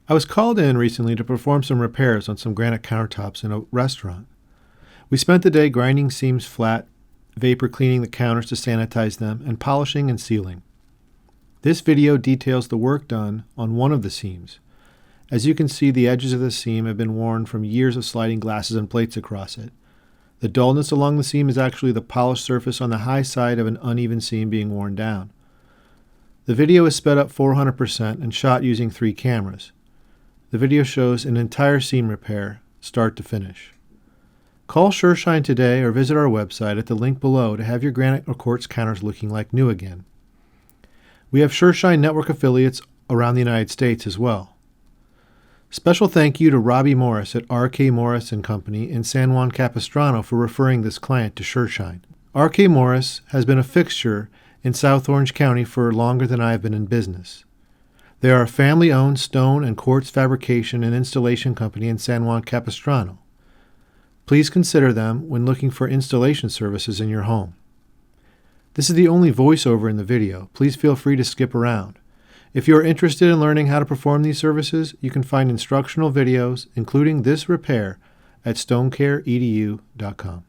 I was called in recently to perform some repairs on some granite countertops in a restaurant. We spent the day grinding seams flat, vapor cleaning the counters to sanitize them, and polishing and sealing. This video details the work done on one of the seams. As you can see, the edges of the seam have been worn from years of sliding glasses and plates across it. The dullness along the seam is actually the polished surface on the high side of an uneven seam being worn down. The video is sped up 400% and shot using 3 cameras. The video shows an entire seam repair, start to finish. Call Sureshine today or visit our website at the link below to have your granite or quartz counters looking like new again. We have Sureshine network affiliates around the United States as well. Special thank you to Robbie Morris at RK Morris & Company in San Juan Capistrano for referring this client to Sureshine. RK Morris has been a fixture in South Orange County for longer than I have been in business. They are a family-owned stone and quartz fabrication and installation company in San Juan Capistrano. Please consider them when looking for installation services in your home. This is the only voiceover in the video. Please feel free to skip around. If you are interested in learning how to perform these services, you can find instructional videos, including this repair, at stonecareedu.com.